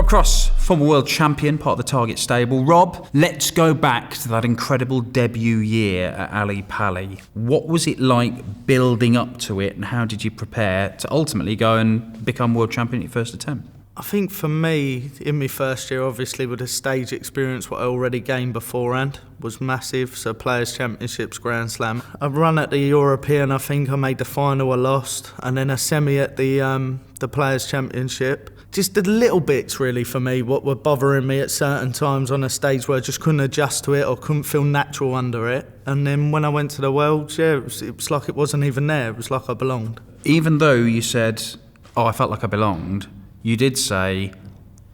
Rob Cross, former world champion, part of the Target stable. Rob, let's go back to that incredible debut year at Ali Pali. What was it like building up to it, and how did you prepare to ultimately go and become world champion at your first attempt? I think for me, in my first year, obviously with the stage experience, what I already gained beforehand was massive. So Players Championships, Grand Slam. I run at the European, I think I made the final, I lost. And then a semi at the Players Championship. Just the little bits really for me, what were bothering me at certain times on a stage where I just couldn't adjust to it or couldn't feel natural under it. And then when I went to the Worlds, it was like it wasn't even there. It was like I belonged. Even though you said, I felt like I belonged, you did say,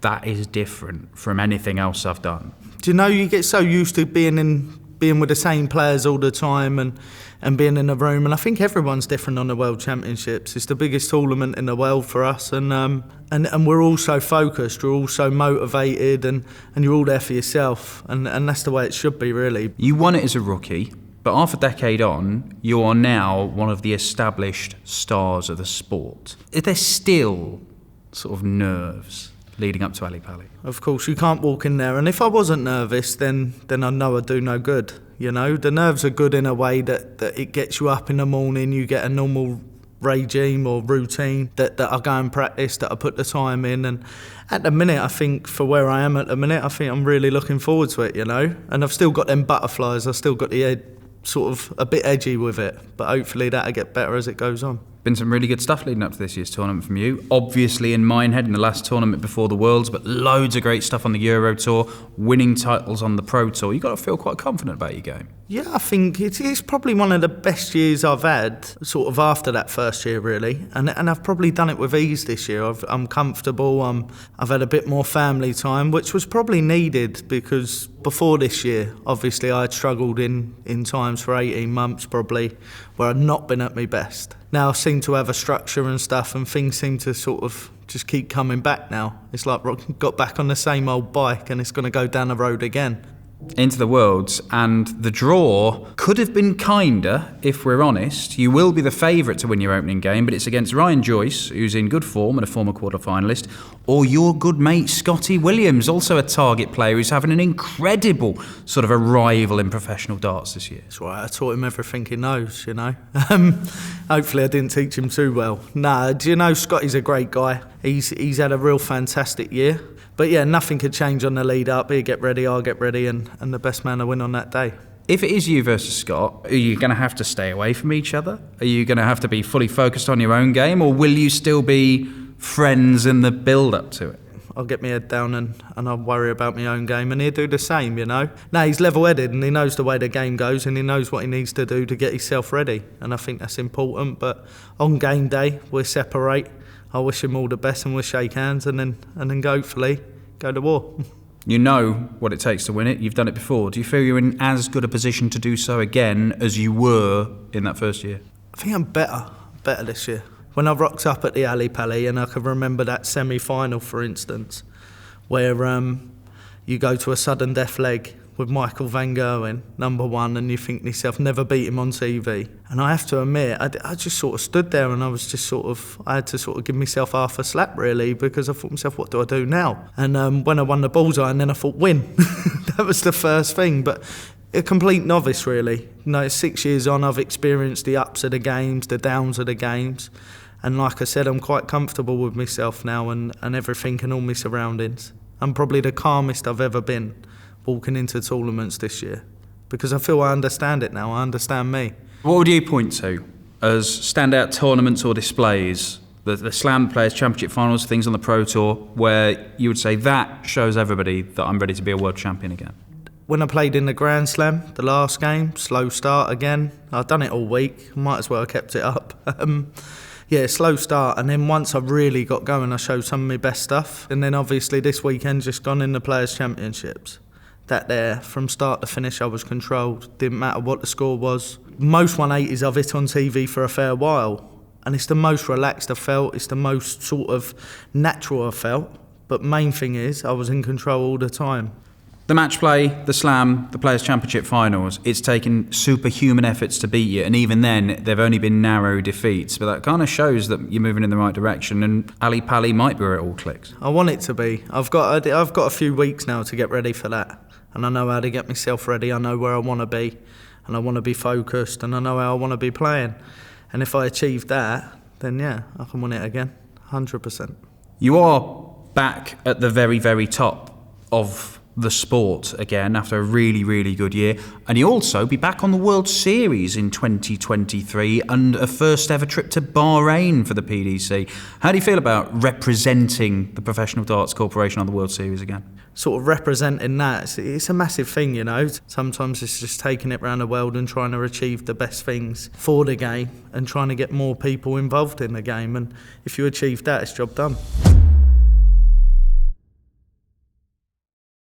that is different from anything else I've done. Do you know, you get so used to being with the same players all the time and being in a room, and I think everyone's different on the World Championships. It's the biggest tournament in the world for us, and we're all so focused, we're all so motivated, and you're all there for yourself, and that's the way it should be, really. You won it as a rookie, but half a decade on, you are now one of the established stars of the sport. Are there still sort of nerves leading up to Ali Pali? Of course, you can't walk in there, and if I wasn't nervous, then I know I'd do no good. You know, the nerves are good in a way that it gets you up in the morning, you get a normal regime or routine that I go and practice, that I put the time in, and at the minute, I think for where I am at the minute, I think I'm really looking forward to it, you know, and I've still got them butterflies, I've still got the head sort of a bit edgy with it, but hopefully that'll get better as it goes on. Been some really good stuff leading up to this year's tournament from you. Obviously in Minehead in the last tournament before the Worlds, but loads of great stuff on the Euro Tour, winning titles on the Pro Tour. You've got to feel quite confident about your game. Yeah, I think it's probably one of the best years I've had, sort of after that first year, really. And I've probably done it with ease this year. I'm comfortable, I've had a bit more family time, which was probably needed because before this year, obviously I had struggled in times for 18 months probably, where I'd not been at my best. Now I seem to have a structure and stuff, and things seem to sort of just keep coming back now. It's like I got back on the same old bike and it's going to go down the road again. Into the Worlds, and the draw could have been kinder, if we're honest. You will be the favourite to win your opening game, but it's against Ryan Joyce, who's in good form and a former quarter-finalist, or your good mate Scotty Williams, also a Target player who's having an incredible sort of arrival in professional darts this year. That's right, I taught him everything he knows, you know. Hopefully I didn't teach him too well. No, do you know, Scotty's a great guy. He's had a real fantastic year. But yeah, nothing could change on the lead up. He'll get ready, I'll get ready, and the best man will win on that day. If it is you versus Scott, are you going to have to stay away from each other? Are you going to have to be fully focused on your own game, or will you still be friends in the build-up to it? I'll get my head down and I'll worry about my own game, and he'll do the same, you know. No, he's level-headed and he knows the way the game goes and he knows what he needs to do to get himself ready, and I think that's important. But on game day, we'll separate. I wish him all the best and we'll shake hands and then hopefully go to war. You know what it takes to win it. You've done it before. Do you feel you're in as good a position to do so again as you were in that first year? I think I'm better this year. When I rocked up at the Ali Pali, and I can remember that semi-final, for instance, where you go to a sudden death leg with Michael van Gerwen, number one, and you think to yourself, never beat him on TV. And I have to admit, I just sort of stood there and I had to sort of give myself half a slap, really, because I thought to myself, what do I do now? And when I won the bullseye, and then I thought, win. That was the first thing. But a complete novice, really. You know, 6 years on, I've experienced the ups of the games, the downs of the games. And like I said, I'm quite comfortable with myself now and everything and all my surroundings. I'm probably the calmest I've ever been walking into tournaments this year, because I feel I understand it now. I understand me. What would you point to as standout tournaments or displays, the Slam Players Championship finals, things on the Pro Tour, where you would say that shows everybody that I'm ready to be a world champion again? When I played in the Grand Slam, the last game, slow start again. I've done it all week, might as well have kept it up. Yeah, slow start, and then once I really got going, I showed some of my best stuff. And then obviously this weekend just gone in the Players Championships. That there, from start to finish, I was controlled. Didn't matter what the score was. Most 180s I've hit on TV for a fair while, and it's the most relaxed I've felt. It's the most sort of natural I've felt. But main thing is, I was in control all the time. The match play, the slam, the Players' Championship finals, it's taken superhuman efforts to beat you, and even then, they've only been narrow defeats. But that kind of shows that you're moving in the right direction, and Ali Pali might be where it all clicks. I want it to be. I've got a few weeks now to get ready for that, and I know how to get myself ready. I know where I want to be, and I want to be focused, and I know how I want to be playing. And if I achieve that, then yeah, I can win it again, 100%. You are back at the very, very top of the sport again after a really, really good year, and you'll also be back on the World Series in 2023 and a first ever trip to Bahrain for the PDC. How do you feel about representing the Professional Darts Corporation on the World Series again? Sort of representing that, it's a massive thing, you know. Sometimes it's just taking it around the world and trying to achieve the best things for the game and trying to get more people involved in the game, and if you achieve that, it's job done.